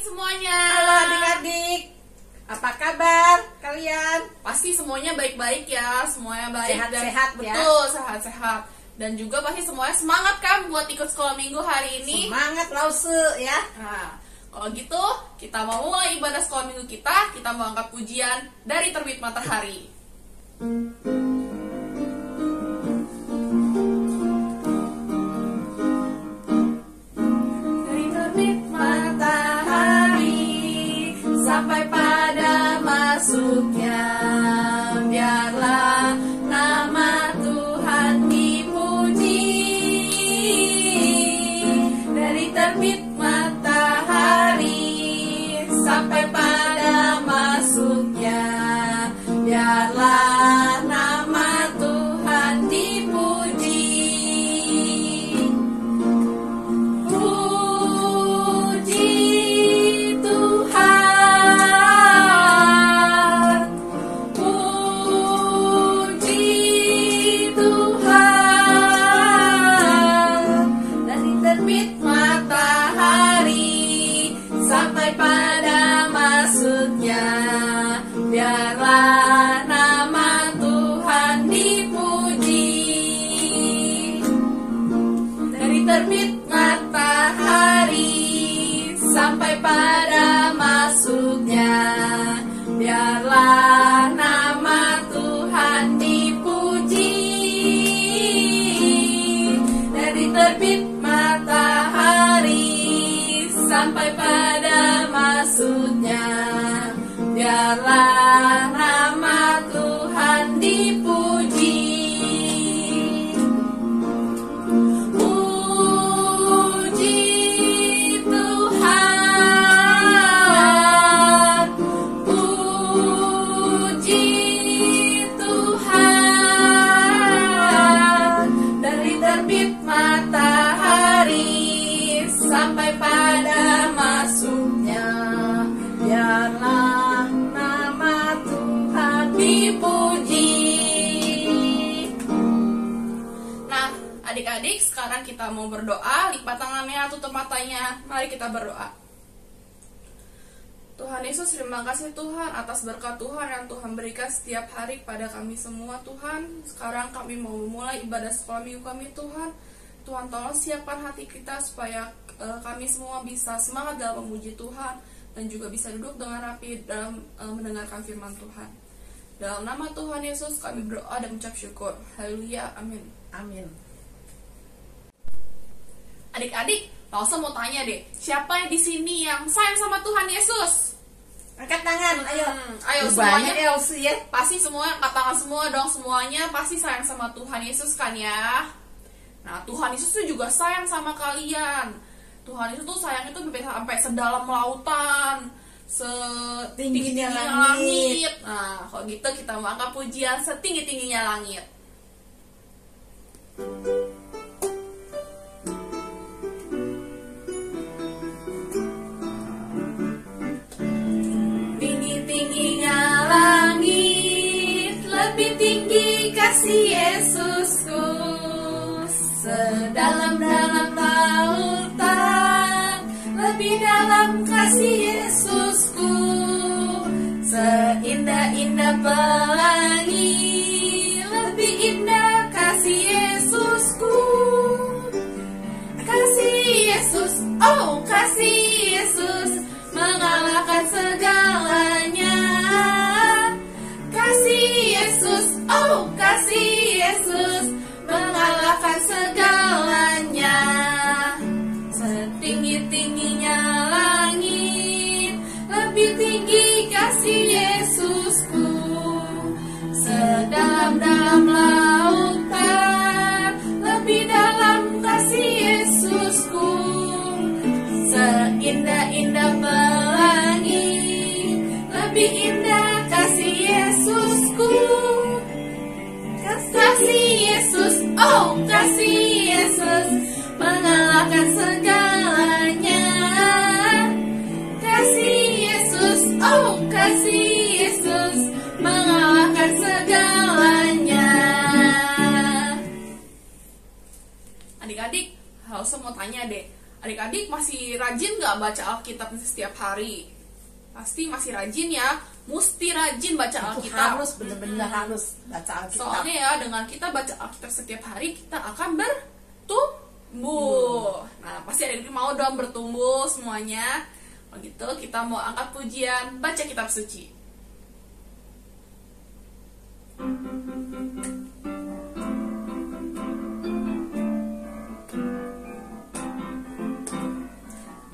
semuanya. Halo adik-adik, apa kabar kalian? Pasti semuanya baik-baik ya, semuanya baik Sehat-sehat ya. Betul, sehat-sehat. Dan juga pasti semuanya semangat kan buat ikut sekolah minggu hari ini. Semangat lause ya. Nah, kalau gitu kita mau mulai ibadah sekolah minggu kita mau angkat pujian dari terbit matahari. Dari terbit matahari sampai pada masuknya, biarlah nama Tuhan dipuji. Dari terbit matahari sampai pada masuknya, biarlah nama Tuhan dipuji. Puji Tuhan, puji Tuhan. Dari terbit matahari sampai pada masuknya, biarlah nama Tuhan dipuji. Dari terbit matahari sampai pada masuknya, biarlah nama Tuhan dipuji. Dari terbit matahari sampai pada masuknya, biarlah nama Tuhan dipuji. Puji Tuhan, puji Tuhan. Dari terbit matahari sampai pada masuknya, biarlah nama Tuhan dipuji. Nah, adik-adik, sekarang kita mau berdoa. Lipat tangannya, tutup matanya. Mari kita berdoa. Tuhan Yesus, terima kasih Tuhan atas berkat Tuhan yang Tuhan berikan setiap hari pada kami semua Tuhan. Sekarang kami mau memulai ibadah sekolah minggu kami Tuhan. Tuhan tolong siapkan hati kita supaya kami semua bisa semangat dalam memuji Tuhan dan juga bisa duduk dengan rapi dalam mendengarkan firman Tuhan. Dalam nama Tuhan Yesus kami berdoa dan mengucap syukur. Haleluya, amin. Amin. Adik-adik, langsung mau tanya deh, siapa yang di sini yang sayang sama Tuhan Yesus? Angkat tangan, ayo. Ayo Banyak semuanya. Elsie ya. Pasti semua angkat tangan semua dong, semuanya pasti sayang sama Tuhan Yesus kan ya. Nah, Tuhan Yesus tuh juga sayang sama kalian. Tuhan Yesus tuh sayang itu sampai sedalam lautan, setinggi-tingginya langit. Nah, kalau gitu kita mau angkat pujian setinggi-tingginya langit. Tinggi-tingginya langit, lebih tinggi kasih Yesusku. Sedalam-dalam lautan, lebih dalam kasih Yesusku. Seindah-indah pelangi, lebih indah kasih Yesusku. Kasih Yesus, oh kasih Yesus, mengalahkan segalanya. Kasih Yesus, oh kasih Yesus, mengalahkan segalanya. Setinggi-tingginya langit, lebih tinggi kasih Yesusku. Sedalam-dalam lautan, lebih dalam kasih Yesusku. Seindah-indah pelangi, lebih indah kasih Yesusku. Kasih Yesus, oh kasih Yesus, mengalahkan segalanya. Kasih Yesus, oh kasih Yesus, mengalahkan segalanya. Adik-adik, langsung mau tanya deh, Adik-adik masih rajin nggak baca Alkitab setiap hari? Pasti masih rajin ya. Mesti rajin baca Alkitab. Harus benar-benar harus baca Alkitab. Soalnya ya dengan kita baca Alkitab setiap hari kita akan bertumbuh. Nah pasti adik-adik mau dong bertumbuh semuanya. Kalau gitu kita mau angkat pujian baca kitab suci.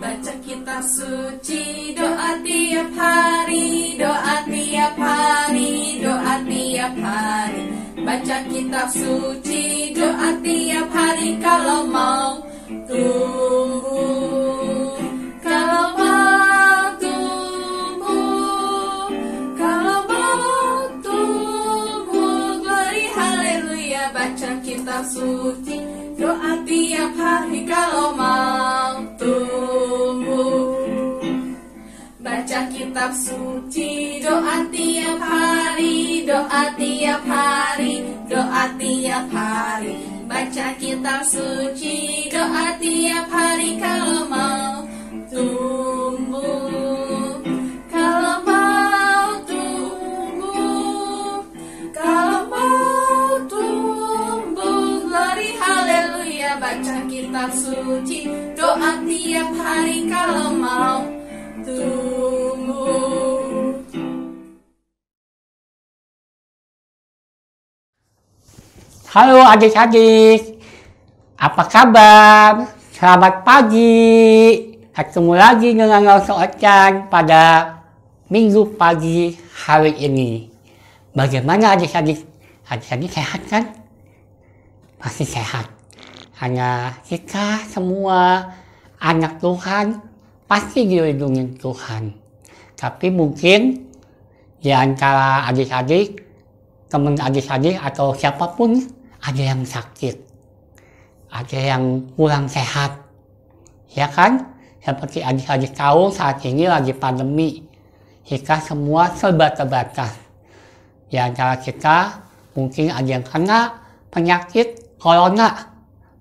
Baca kitab suci, doa tiap hari, doa tiap hari, doa tiap hari. Baca kitab suci, doa tiap hari kalau mau tumbuh. Kalau mau tumbuh, kalau mau tumbuh, glory haleluya. Baca kitab suci, doa tiap hari kalau mau tumbuh. Baca kitab suci, doa tiap hari, doa tiap hari, doa tiap hari. Baca kitab suci, doa tiap hari kalau mau tumbuh. Kalau mau tumbuh, kalau mau tumbuh, glory haleluya. Baca kitab suci, doa tiap hari kalau mau tumbuh. Halo adik-adik, apa kabar? Selamat pagi. Ketemu lagi dengan Rosa Ocan pada minggu pagi hari ini. Bagaimana adik-adik? Adik-adik sehat kan? Pasti sehat. Hanya kita semua anak Tuhan pasti dilindungi Tuhan. Tapi mungkin di antara adik-adik, teman adik-adik atau siapapun ada yang sakit, ada yang kurang sehat, ya kan? Seperti adik-adik tahu saat ini lagi pandemi, kita semua serba terbatas. Di antara kita mungkin ada yang kena penyakit corona,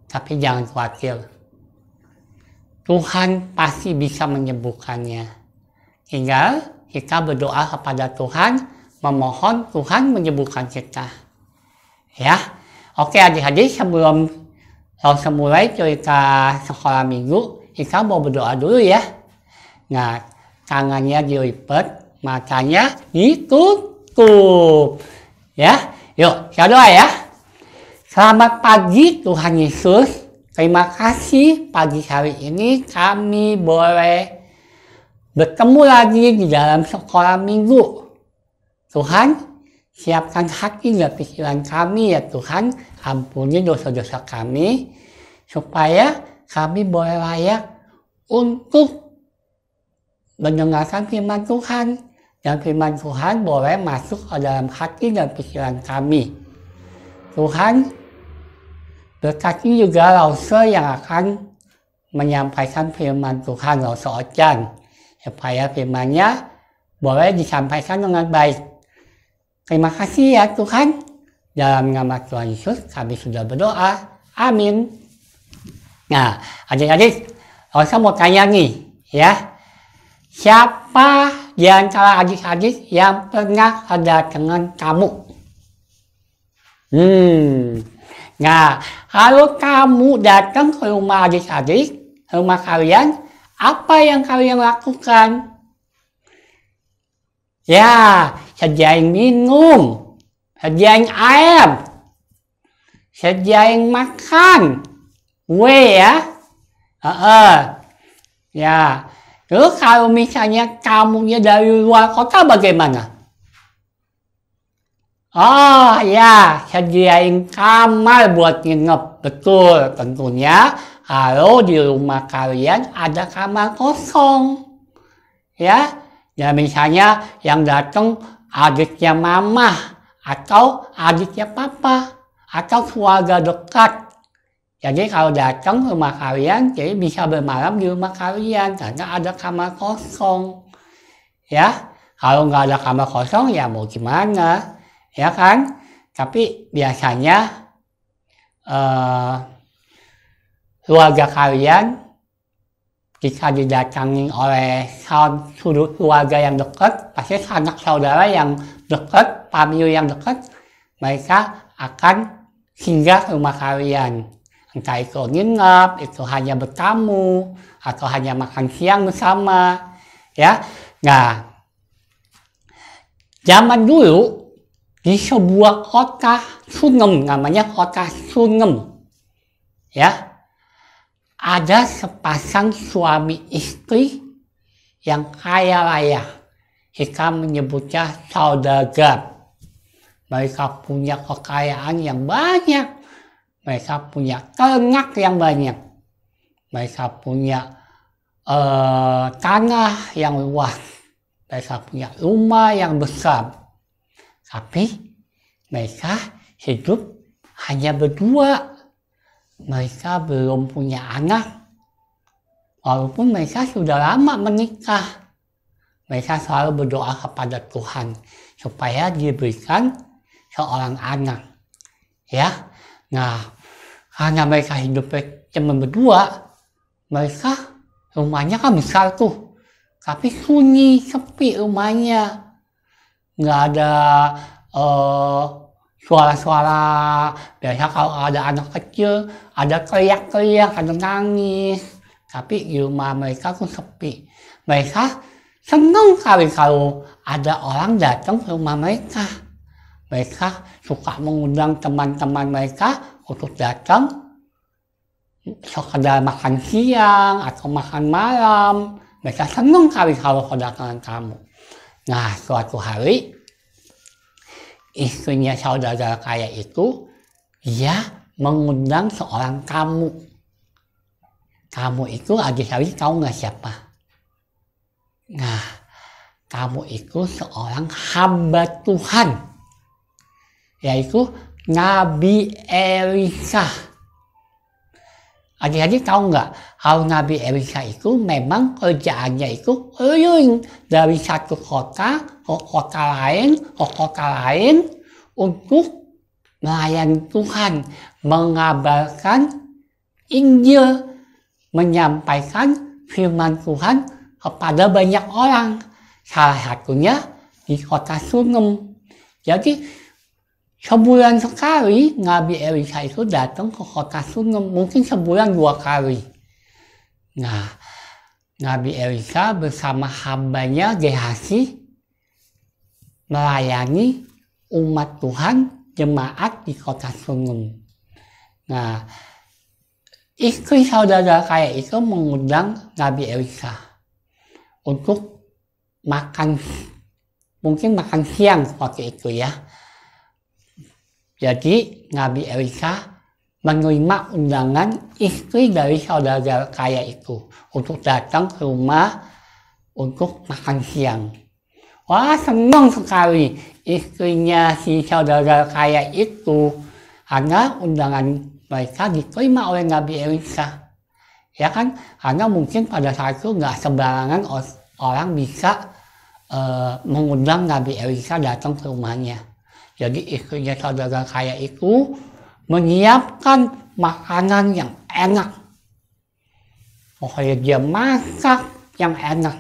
tapi jangan khawatir. Tuhan pasti bisa menyembuhkannya. Tinggal kita berdoa kepada Tuhan, memohon Tuhan menyembuhkan kita. Ya, oke adik-adik, sebelum langsung mulai cerita sekolah minggu, kita mau berdoa dulu ya. Nah, tangannya dilipat, matanya ditutup. Ya, yuk kita doa ya. Selamat pagi Tuhan Yesus. Terima kasih pagi hari ini kami boleh bertemu lagi di dalam sekolah minggu. Tuhan, siapkan hati dan pikiran kami ya Tuhan. Ampuni dosa-dosa kami, supaya kami boleh layak untuk mendengarkan firman Tuhan. Dan firman Tuhan boleh masuk ke dalam hati dan pikiran kami. Tuhan, berkati juga Rosa yang akan menyampaikan firman Tuhan, Rosa Ocan, supaya firman-Nya boleh disampaikan dengan baik. Terima kasih ya Tuhan. Dalam nama Tuhan Yesus kami sudah berdoa. Amin. Nah, adik-adik, Rosa mau tanya nih, ya. Siapa di antara adik-adik yang pernah kedatangan tamu? Nah, kalau kamu datang ke rumah adik-adik, rumah kalian, apa yang kalian lakukan? Ya, sediain minum, sediain air, sediain makan, kue ya. Ya, terus kalau misalnya kamunya dari luar kota bagaimana? Oh ya, sediain kamar buat nginep. Betul, tentunya kalau di rumah kalian ada kamar kosong. Ya, ya misalnya yang datang adiknya mama, atau adiknya papa, atau keluarga dekat. Jadi kalau datang ke rumah kalian, jadi bisa bermalam di rumah kalian, karena ada kamar kosong. Ya, kalau nggak ada kamar kosong ya mau gimana? Ya kan? Tapi biasanya keluarga kalian jika didatangi oleh sudut keluarga yang dekat, pasti sanak saudara yang dekat, family yang dekat, mereka akan singgah ke rumah kalian. Entah itu nginep, itu hanya bertamu, atau hanya makan siang bersama. Ya, nah, zaman dulu di sebuah kota Sunem, namanya kota Sunem, ya, ada sepasang suami istri yang kaya raya. Kita menyebutnya saudagar. Mereka punya kekayaan yang banyak. Mereka punya ternak yang banyak. Mereka punya tanah yang luas. Mereka punya rumah yang besar. Tapi mereka hidup hanya berdua. Mereka belum punya anak, walaupun mereka sudah lama menikah. Mereka selalu berdoa kepada Tuhan supaya diberikan seorang anak. Ya, nah, karena mereka hidup cuma berdua, mereka rumahnya kan besar tuh, tapi sunyi, sepi rumahnya, nggak ada suara-suara. Biasa kalau ada anak kecil, ada teriak-teriak, ada nangis. Tapi di rumah mereka tuh sepi. Mereka senang kali kalau ada orang datang ke rumah mereka. Mereka suka mengundang teman-teman mereka untuk datang sekedar makan siang atau makan malam. Mereka senang kali kalau kedatangan tamu. Nah, suatu hari istrinya saudara kaya itu, dia mengundang seorang tamu. Tamu itu adik-adik tahu nggak siapa? Nah, tamu itu seorang hamba Tuhan, yaitu Nabi Elisa. Adik-adik tahu nggak? Kalau Nabi Elisa itu memang kerjaannya itu keliling dari satu kota ke kota lain untuk melayani Tuhan, mengabarkan Injil, menyampaikan firman Tuhan kepada banyak orang. Salah satunya di kota Sunem. Jadi sebulan sekali Nabi Elisa itu datang ke kota Sunem, mungkin sebulan 2 kali. Nah, Nabi Elisa bersama hambanya Gehazi melayani umat Tuhan, jemaat di kota Sunem. Nah, istri saudara kaya itu mengundang Nabi Elisa untuk makan, mungkin makan siang seperti itu ya. Jadi Nabi Elisa menerima undangan istri dari saudara kaya itu untuk datang ke rumah untuk makan siang. Wah, senang sekali istrinya si saudara kaya itu karena undangan mereka diterima oleh Nabi Elisa. Ya kan, karena mungkin pada saat itu nggak sembarangan orang bisa mengundang Nabi Elisa datang ke rumahnya. Jadi istrinya saudara kaya itu menyiapkan makanan yang enak. Pokoknya dia masak yang enak.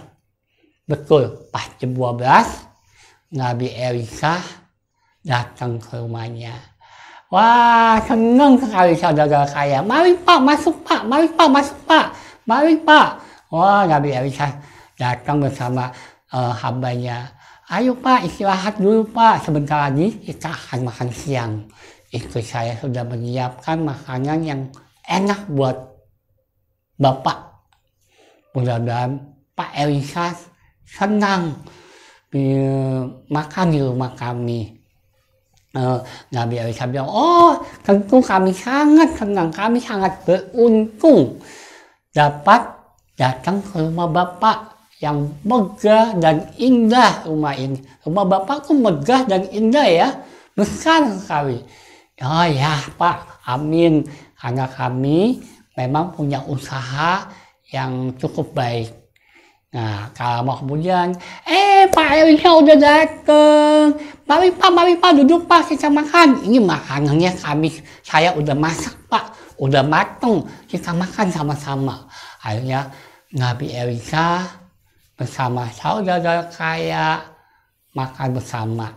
Betul, pas jam 12, Nabi Elisa datang ke rumahnya. Wah, senang sekali saudara kaya. Mari Pak, masuk Pak, mari Pak, masuk Pak, mari Pak. Wah, Nabi Elisa datang bersama hambanya. Ayo Pak, istirahat dulu Pak, sebentar lagi kita akan makan siang. Istri saya sudah menyiapkan makanan yang enak buat Bapak. Mudah-mudahan Pak Elisa senang makan di rumah kami. Nabi Elisa bilang, oh tentu kami sangat senang, kami sangat beruntung dapat datang ke rumah Bapak yang megah dan indah rumah ini. Rumah Bapak tuh megah dan indah ya, besar sekali. Oh ya Pak, amin. Karena kami memang punya usaha yang cukup baik. Nah, kalau kemudian, Pak Elisa udah dateng. Mari Pak, duduk Pak, kita makan. Ini makanannya saya udah masak Pak, udah mateng. Kita makan sama-sama. Akhirnya Nabi Elisa bersama saudara kaya makan bersama.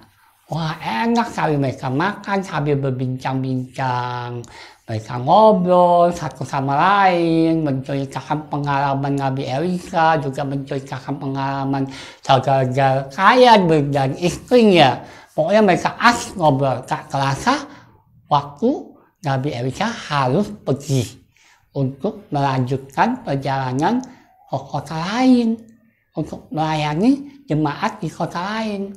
Wah, enak sekali mereka makan sambil berbincang-bincang. Mereka ngobrol satu sama lain, menceritakan pengalaman Nabi Elisa, juga menceritakan pengalaman saudara kaya dan istrinya. Pokoknya mereka asik ngobrol. Tak terasa waktu Nabi Elisa harus pergi untuk melanjutkan perjalanan ke kota lain, untuk melayani jemaat di kota lain.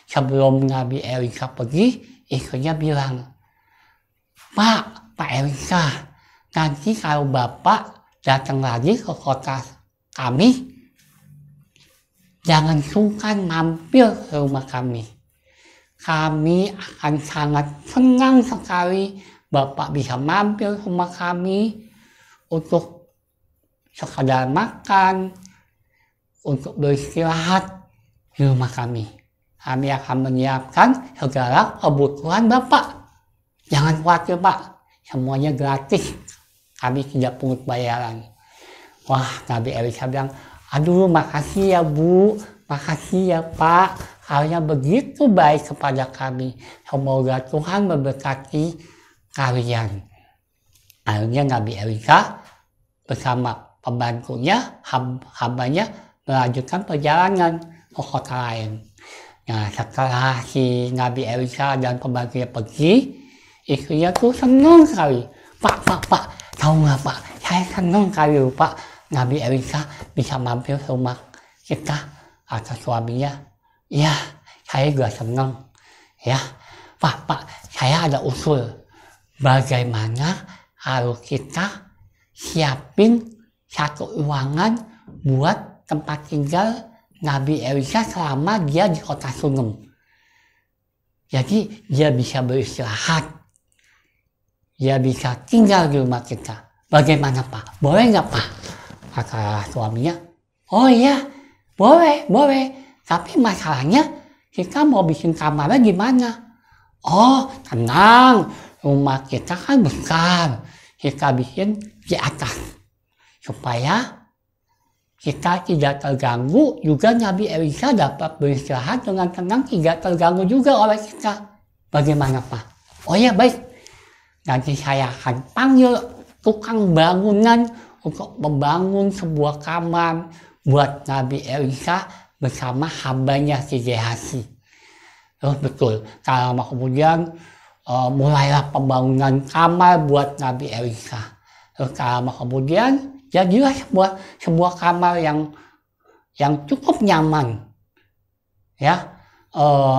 Sebelum Nabi Elisa pergi, istrinya bilang, Pak Elisa, nanti kalau Bapak datang lagi ke kota kami, jangan sungkan mampir ke rumah kami. Kami akan sangat senang sekali Bapak bisa mampir ke rumah kami untuk sekadar makan, untuk beristirahat di rumah kami. Kami akan menyiapkan segala kebutuhan Bapak. Jangan khawatir Pak, semuanya gratis. Kami tidak pungut bayaran. Wah, Nabi Elisa bilang, aduh makasih ya Bu, makasih ya Pak. Kalian begitu baik kepada kami. Semoga Tuhan memberkati kalian. Akhirnya Nabi Elisa bersama pembantunya, hambanya melanjutkan perjalanan ke kota lain. Nah, setelah si Nabi Elisa dan pembantunya pergi, istrinya tuh senang sekali. Pak, tahu nggak Pak? Saya senang sekali Pak. Nabi Elisa bisa mampir ke rumah kita. Kata suaminya, ya saya juga senang. Ya, Pak, saya ada usul. Bagaimana kalau kita siapin satu ruangan buat tempat tinggal Nabi Elisa selama dia di kota Sunem. Jadi dia bisa beristirahat. Dia bisa tinggal di rumah kita. Bagaimana Pak? Boleh nggak Pak? Kata suaminya, oh iya, boleh. Tapi masalahnya kita mau bikin kamarnya gimana? Oh, tenang. Rumah kita kan besar. Kita bikin di atas. Supaya kita tidak terganggu, juga Nabi Elisa dapat beristirahat dengan tenang, tidak terganggu juga oleh kita. Bagaimana Pak? Oh ya baik, nanti saya akan panggil tukang bangunan untuk membangun sebuah kamar buat Nabi Elisa bersama hambanya si Gehazi. Terus betul, kalau kemudian mulailah pembangunan kamar buat Nabi Elisa. Terus kalau kemudian jadilah sebuah kamar yang cukup nyaman, ya.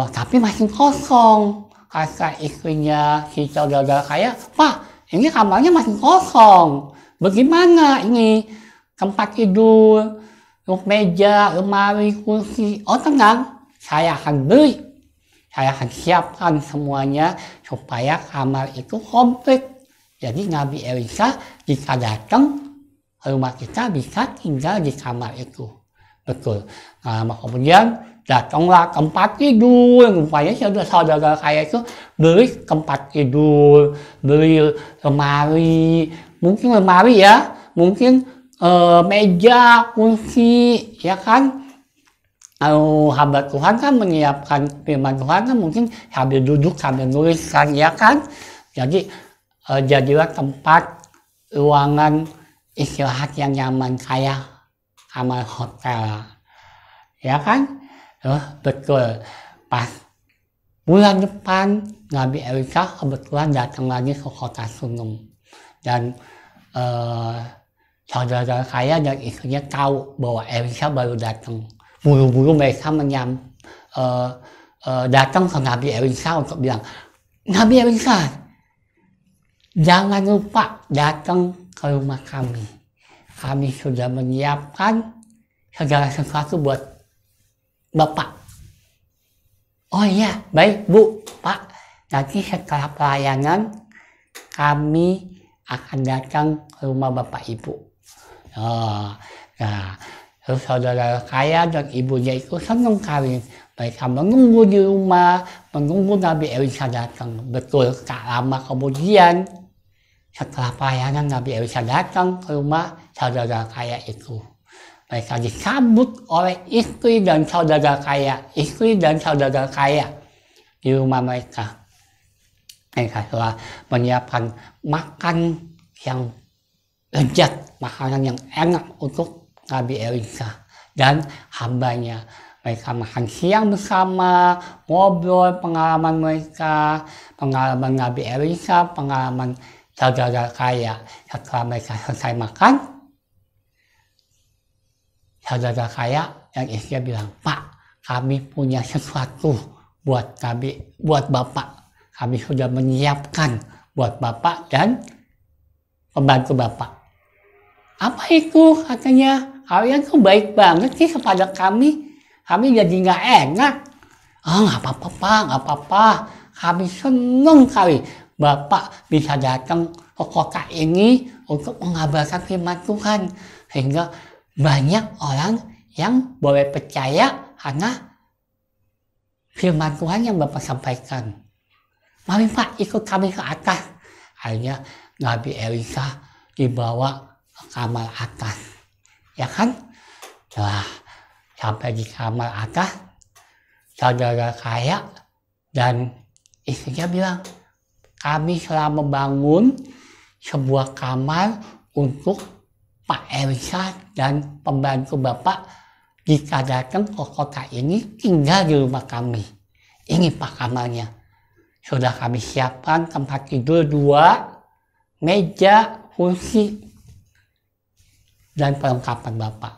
Tapi masih kosong. Kata istrinya si saudara kaya, Pak, ini kamarnya masih kosong. Bagaimana ini tempat tidur, meja, lemari, kursi? Oh tenang, saya akan beli. Saya akan siapkan semuanya supaya kamar itu komplit. Jadi Nabi Elisa jika datang rumah kita bisa tinggal di kamar itu. Betul. Nah, kemudian datanglah tempat tidur. Rupanya saudara kaya itu beli tempat tidur, beli lemari, mungkin lemari ya, mungkin meja, kursi, ya kan. Kalau hamba Tuhan kan menyiapkan firman Tuhan kan mungkin sambil duduk sambil nulis kan, ya kan. Jadi jadilah tempat ruangan istirahat yang nyaman kayak kamar hotel, ya kan? Betul. Pas bulan depan Nabi Elisa kebetulan datang lagi ke kota Sunem dan saudara kaya dan istrinya tahu bahwa Elisa baru datang. Buru-buru mereka datang ke Nabi Elisa untuk bilang, Nabi Elisa, jangan lupa datang ke rumah kami. Kami sudah menyiapkan segala sesuatu buat Bapak. Oh iya, baik Bu, Pak. Nanti setelah pelayanan kami akan datang ke rumah Bapak Ibu. Nah, terus saudara kaya dan ibunya itu senang kali. Mereka menunggu di rumah, menunggu Nabi Elisa datang. Betul, tak lama kemudian setelah pelayanan Nabi Elisa datang ke rumah saudara kaya itu. mereka disambut oleh istri dan saudara kaya di rumah mereka. Mereka telah menyiapkan makan yang lezat, makanan yang enak untuk Nabi Elisa dan hambanya. Mereka makan siang bersama, ngobrol pengalaman mereka, pengalaman Nabi Elisa, pengalaman saudara kaya. Setelah mereka selesai makan, saudara kaya dan istrinya bilang, "Pak, kami punya sesuatu buat Bapak. Kami sudah menyiapkan buat Bapak dan pembantu Bapak." "Apa itu?" katanya. "Kalian tuh baik banget sih kepada kami. Kami jadi nggak enak." "Oh, nggak apa-apa Pak, nggak apa-apa. Kami senang kali Bapak bisa datang ke kota ini untuk mengabarkan firman Tuhan. Sehingga banyak orang yang boleh percaya karena firman Tuhan yang Bapak sampaikan. Mari Pak, ikut kami ke atas." Akhirnya Nabi Elisa dibawa ke kamar atas. Ya kan? Setelah sampai di kamar atas, saudara kaya dan istrinya bilang, "Kami telah membangun sebuah kamar untuk Pak Elisa dan pembantu Bapak. Jika datang ke kota ini, tinggal di rumah kami. Ini Pak kamarnya. Sudah kami siapkan tempat tidur 2, meja, kursi, dan perlengkapan Bapak."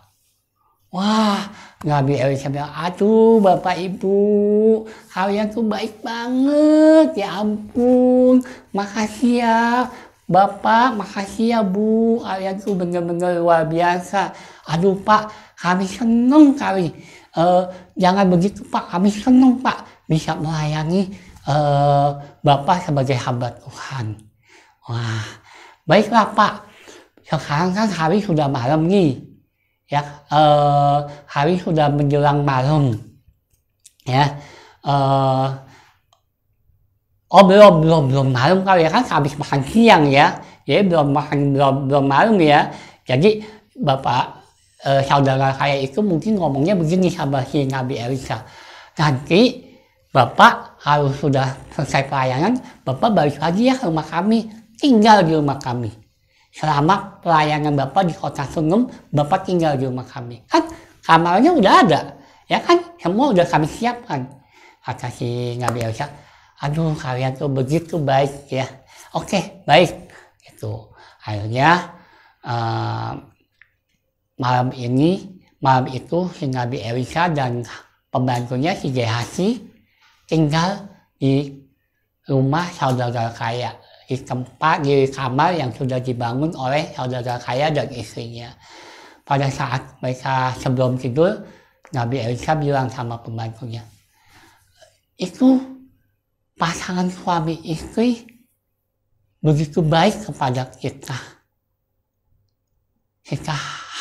Wah, Nabi Elisa bilang, "Aduh Bapak Ibu, kalian tuh baik banget, ya ampun. Makasih ya Bapak, makasih ya Bu, kalian tuh bener-bener luar biasa. Aduh Pak, kami seneng kali. Jangan begitu Pak, kami seneng Pak bisa melayani Bapak sebagai hamba Tuhan." Wah, baiklah Pak. Sekarang kan hari sudah malam nih. Ya, hari sudah menjelang malam. Ya, belum malam kali ya, kan habis makan siang ya. Jadi belum malam ya. Jadi Bapak saudara kaya itu mungkin ngomongnya begini sama si Nabi Elisa. "Nanti Bapak kalau sudah selesai pelayanan, Bapak balik lagi ya ke rumah kami, tinggal di rumah kami. Selama pelayanan Bapak di kota Sungem, Bapak tinggal di rumah kami. Kan kamarnya udah ada, ya kan? Semua udah kami siapkan." Kata si Nabi Elisa, "Aduh, kalian tuh begitu baik ya. Oke, baik." Gitu. Akhirnya malam itu si Nabi Elisa dan pembantunya si Gehazi tinggal di rumah saudara kaya, di kamar yang sudah dibangun oleh saudara kaya dan istrinya. Pada saat mereka sebelum tidur, Nabi Elisa bilang sama pembantunya, "Itu pasangan suami istri begitu baik kepada kita. Kita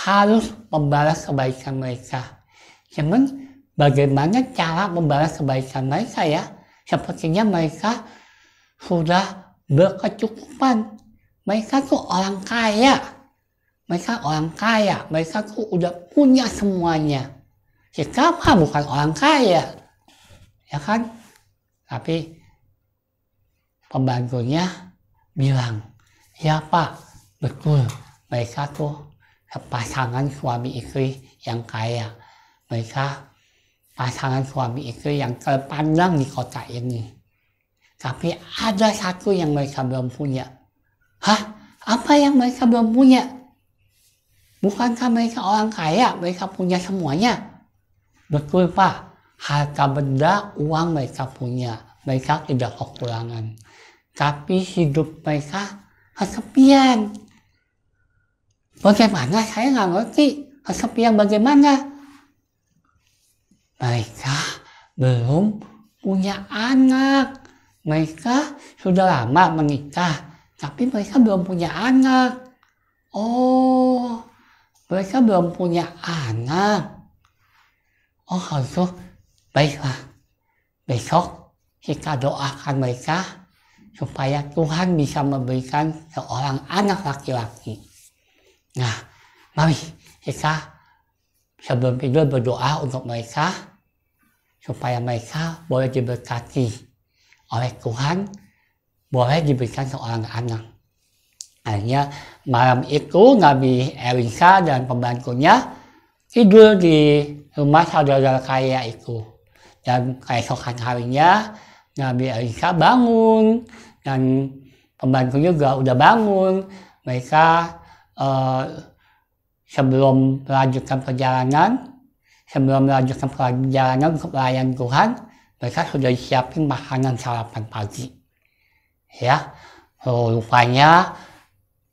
harus membalas kebaikan mereka. Cuman bagaimana cara membalas kebaikan mereka ya? Sepertinya mereka sudah berkecukupan. Mereka tuh orang kaya. Mereka tuh udah punya semuanya. Kita mah bukan orang kaya." Ya kan? Tapi pembantunya bilang, "Ya Pak, betul. Mereka tuh pasangan suami istri yang kaya. Mereka pasangan suami istri yang terpandang di kota ini. Tapi ada satu yang mereka belum punya." "Hah? Apa yang mereka belum punya? Bukankah mereka orang kaya? Mereka punya semuanya." "Betul Pak. Harta benda, uang mereka punya. Mereka tidak kekurangan. Tapi hidup mereka kesepian." "Bagaimana? Saya nggak ngerti. Kesepian bagaimana?" "Mereka belum punya anak. Mereka sudah lama menikah, tapi mereka belum punya anak." "Oh, mereka belum punya anak. Oh, kalau itu baiklah. Besok kita doakan mereka supaya Tuhan bisa memberikan seorang anak laki-laki. Nah, mari kita sebelum tidur berdoa untuk mereka supaya mereka boleh diberkati oleh Tuhan, boleh diberikan seorang anak. Akhirnya malam itu Nabi Elisa dan pembantunya tidur di rumah saudara kaya itu. Dan keesokan harinya Nabi Elisa bangun dan pembantunya juga udah bangun. Mereka sebelum melanjutkan perjalanan untuk melayani Tuhan, mereka sudah siapin makanan sarapan pagi. Ya, rupanya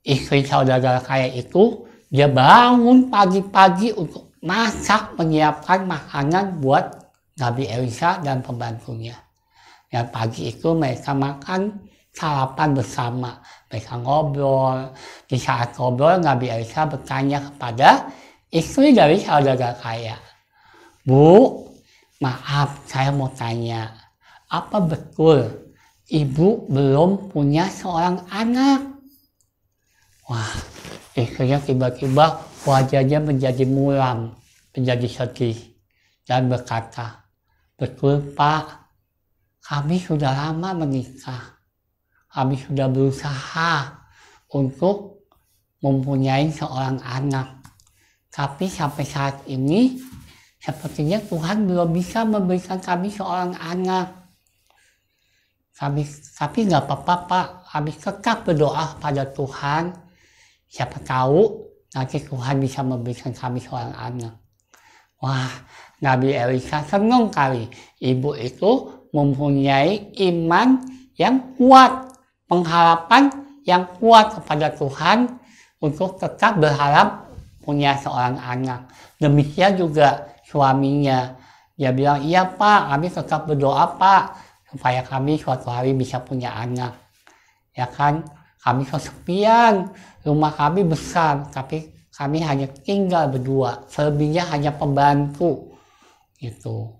istri saudara kaya itu dia bangun pagi-pagi untuk menyiapkan makanan buat Nabi Elisa dan pembantunya. Dan pagi itu mereka makan sarapan bersama. Mereka ngobrol. Di saat ngobrol, Nabi Elisa bertanya kepada istri dari saudara kaya, "Bu, maaf, saya mau tanya, apa betul ibu belum punya seorang anak?" Wah, istrinya tiba-tiba wajahnya menjadi muram, menjadi sedih, dan berkata, "Betul Pak, kami sudah lama menikah. Kami sudah berusaha untuk mempunyai seorang anak. Tapi sampai saat ini, sepertinya Tuhan belum bisa memberikan kami seorang anak. Tapi nggak apa-apa Pak, kami tetap berdoa pada Tuhan. Siapa tahu nanti Tuhan bisa memberikan kami seorang anak." Wah, Nabi Elisa senang kali. Ibu itu mempunyai iman yang kuat, pengharapan yang kuat kepada Tuhan untuk tetap berharap punya seorang anak. Demikian juga suaminya. Dia bilang, "Iya Pak, kami tetap berdoa Pak, supaya kami suatu hari bisa punya anak. Ya kan, kami kesepian, rumah kami besar, tapi kami hanya tinggal berdua, selebihnya hanya pembantu." Gitu.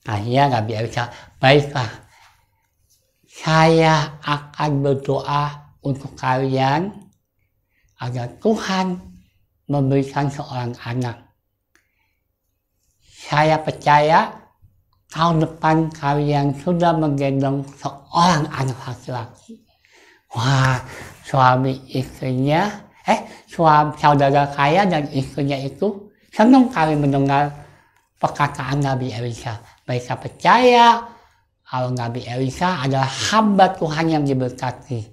Akhirnya Nabi Elisa, "Baiklah, saya akan berdoa untuk kalian agar Tuhan memberikan seorang anak. Saya percaya tahun depan kalian sudah menggendong seorang anak laki-laki." Wah, saudara kaya dan istrinya itu senang kali mendengar perkataan Nabi Elisa. Mereka percaya kalau Nabi Elisa adalah hamba Tuhan yang diberkati,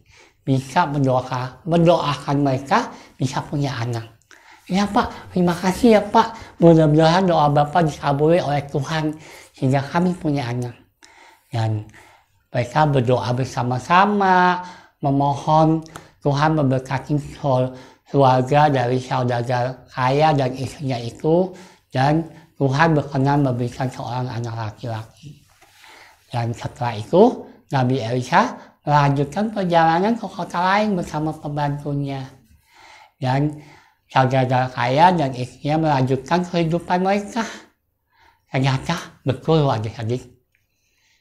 bisa mendoakan mereka bisa punya anak. "Ya Pak, terima kasih ya Pak, mudah-mudahan doa Bapak dikabuli oleh Tuhan sehingga kami punya anak." Dan mereka berdoa bersama-sama, memohon Tuhan memberkati keluarga dari saudara kaya dan istrinya itu, dan Tuhan berkenan memberikan seorang anak laki-laki. Dan setelah itu, Nabi Elisa melanjutkan perjalanan ke kota lain bersama pembantunya. Dan saudara kaya dan istrinya melanjutkan kehidupan mereka. Ternyata betul adik-adik.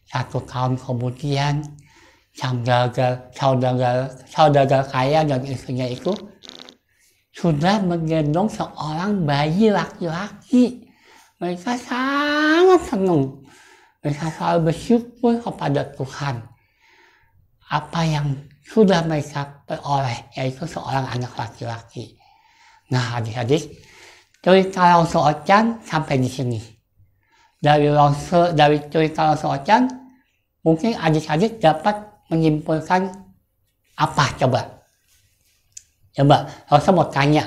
1 tahun kemudian, saudara kaya dan istrinya itu sudah menggendong seorang bayi laki-laki. Mereka sangat senang. Mereka selalu bersyukur kepada Tuhan apa yang sudah mereka peroleh, yaitu seorang anak laki-laki. Nah adik-adik, cerita Longso Ocan sampai di sini. Dari cerita Longso Ocan, mungkin adik-adik dapat menyimpulkan apa coba? Longso mau tanya.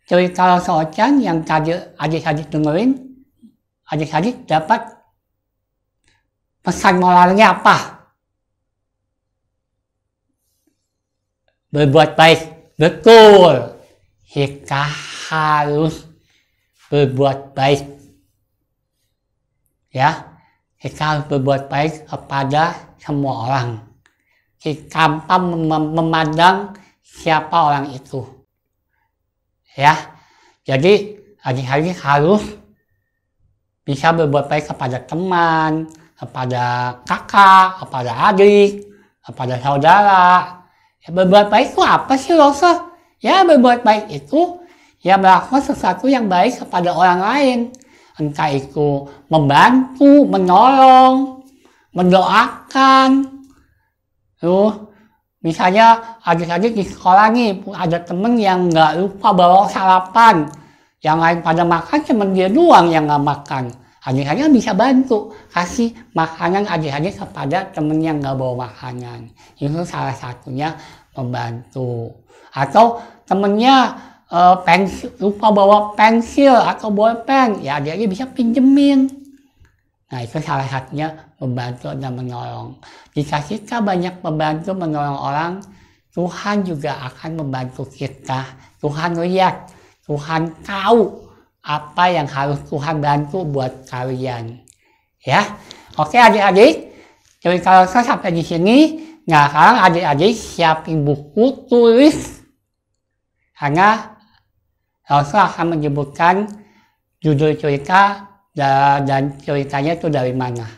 Cerita Longso Ocan yang tadi adik-adik dengerin, adik-adik dapat pesan moralnya apa? Berbuat baik. Betul. Kita harus berbuat baik. Ya, kita harus berbuat baik kepada semua orang. Tanpa memandang siapa orang itu. Ya, jadi adik-adik harus bisa berbuat baik kepada teman, kepada kakak, kepada adik, kepada saudara. Ya, berbuat baik itu apa sih Longso? Ya, berbuat baik itu ya melakukan sesuatu yang baik kepada orang lain. Entah itu membantu, menolong, mendoakan. Misalnya adik-adik di sekolah nih, ada temen yang nggak lupa bawa sarapan. Yang lain pada makan, cuma dia doang yang nggak makan. Adik-adik bisa bantu, kasih makanan adik-adik kepada temen yang nggak bawa makanan. Itu salah satunya membantu. Atau temennya lupa bawa pensil atau bolpen, ya adik-adik bisa pinjemin. Nah, itu salah satunya membantu dan menolong. Jika kita banyak membantu menolong orang, Tuhan juga akan membantu kita. Tuhan lihat, Tuhan tahu apa yang harus Tuhan bantu buat kalian. Ya, oke adik-adik. Jadi kalau saya sampai di sini, nah sekarang adik-adik siapin buku tulis. Karena Rasul akan menyebutkan judul cerita dan ceritanya itu dari mana.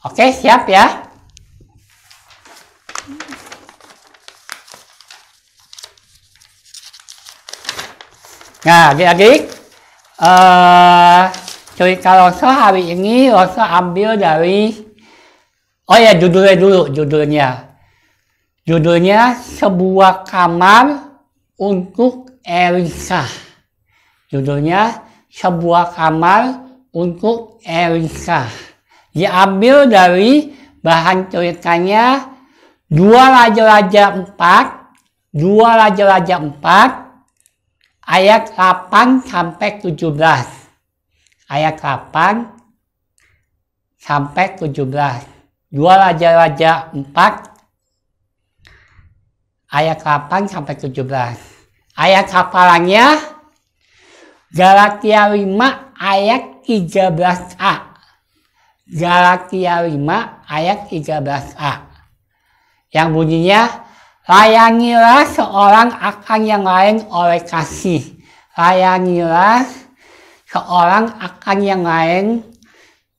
Oke, siap ya? Nah, adik-adik, cerita Rasul hari ini Rasul ambil dari, judulnya Sebuah Kamar untuk Elisa. Judulnya Sebuah Kamar untuk Elisa. Diambil dari bahan ceritanya 2 Raja-Raja 4 ayat 8 sampai 17. Ayat 8 sampai 17. 2 Raja-Raja 4 ayat 8 sampai 17. Ayat hafalannya Galatia 5 ayat 13a. Galatia 5 ayat 13a. Yang bunyinya, layanilah seorang akan yang lain oleh kasih. Layanilah seorang akan yang lain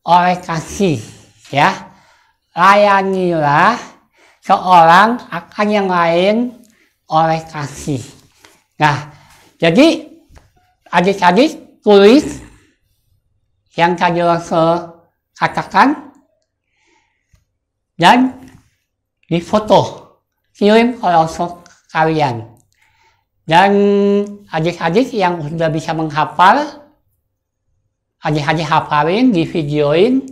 oleh kasih. Ya, layanilah seorang akan yang lain oleh kasih. Nah, jadi adik-adik tulis yang tadi Rasul katakan dan difoto, kirim ke Rasul kalian. Dan adik-adik yang sudah bisa menghafal, adik-adik hafalin, di videoin,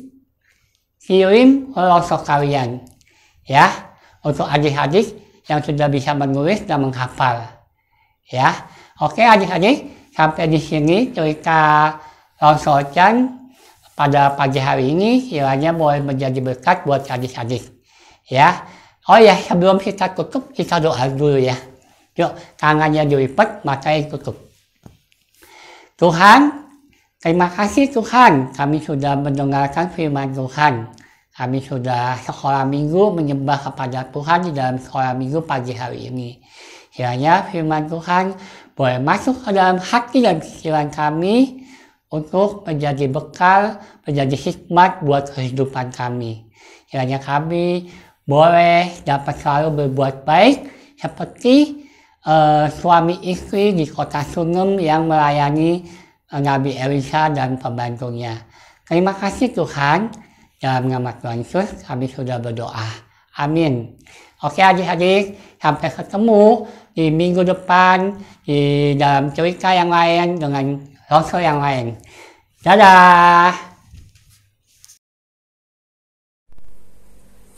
kirim ke Rasul kalian. Ya, untuk adik-adik yang sudah bisa menulis dan menghafal. Ya, oke adik-adik. Sampai di sini cerita Rasul Chan pada pagi hari ini kiranya boleh menjadi berkat buat adik-adik. Ya, oh ya sebelum kita tutup kita doa dulu ya. Yuk tangannya dilipat, matanya tutup. Tuhan, terima kasih Tuhan, kami sudah mendengarkan firman Tuhan. Kami sudah sekolah minggu menyembah kepada Tuhan di dalam sekolah minggu pagi hari ini. Kiranya firman Tuhan boleh masuk ke dalam hati dan pikiran kami untuk menjadi bekal, menjadi hikmat buat kehidupan kami. Kiranya kami boleh dapat selalu berbuat baik seperti suami istri di kota Sunem yang melayani Nabi Elisa dan pembantunya. Terima kasih Tuhan. Dalam nama Tuhan Yesus kami sudah berdoa. Amin. Oke adik-adik, sampai ketemu di minggu depan di dalam cerita yang lain dengan Rasul yang lain. Dadah.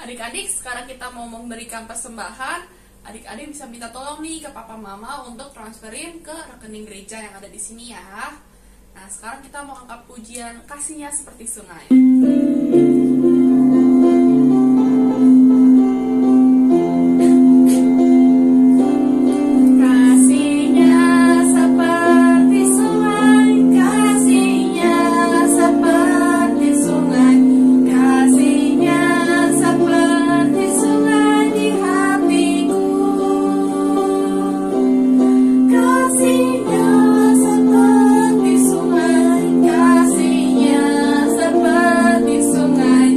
Adik-adik, sekarang kita mau memberikan persembahan. Adik-adik bisa minta tolong nih ke papa mama untuk transferin ke rekening gereja yang ada di sini ya. Nah, sekarang kita mau angkat pujian Kasihnya Seperti Sungai. Sungai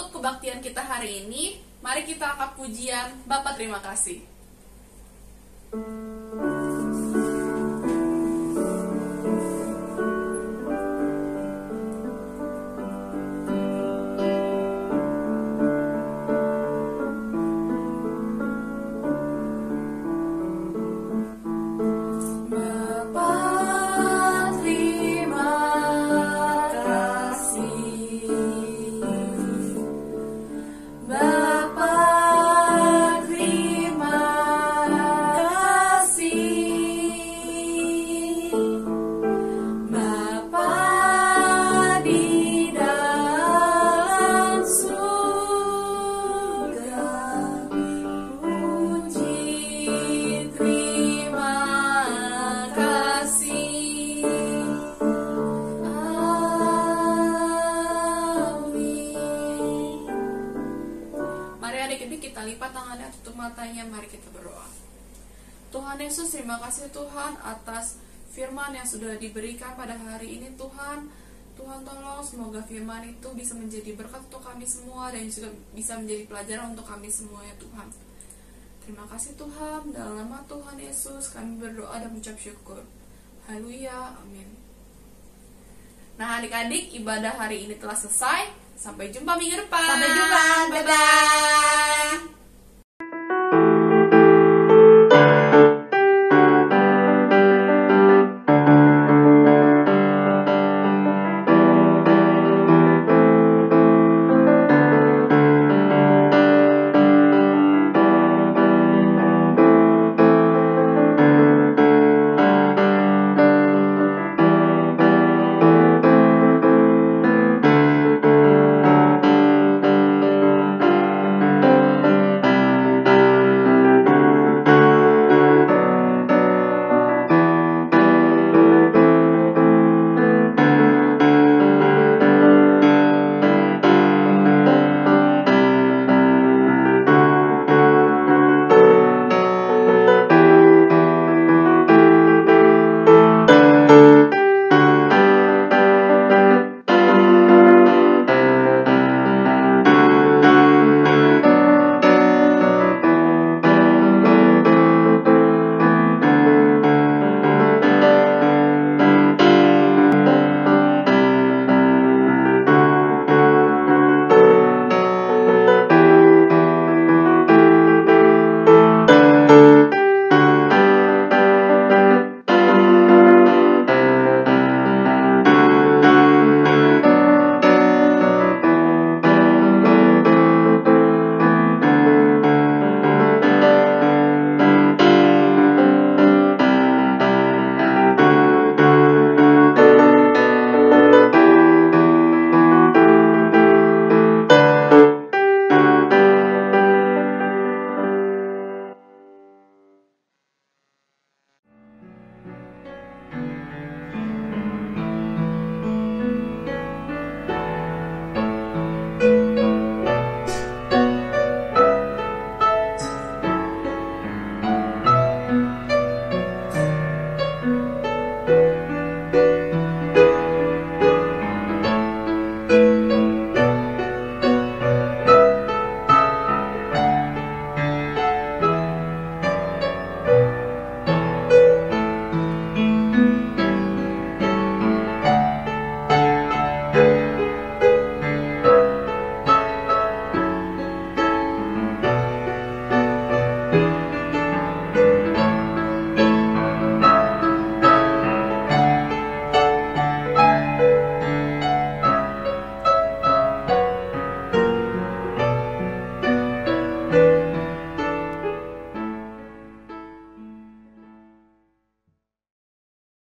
untuk kebaktian kita hari ini, mari kita angkat pujian. Bapa terima kasih. Kita lipat tangannya, tutup matanya, mari kita berdoa. Tuhan Yesus, terima kasih Tuhan atas firman yang sudah diberikan pada hari ini Tuhan. Tuhan tolong semoga firman itu bisa menjadi berkat untuk kami semua dan juga bisa menjadi pelajaran untuk kami semua ya Tuhan. Terima kasih Tuhan, dalam nama Tuhan Yesus kami berdoa dan mengucap syukur. Haleluya, amin. Nah adik-adik, ibadah hari ini telah selesai. Sampai jumpa minggu depan. Sampai jumpa, dadah.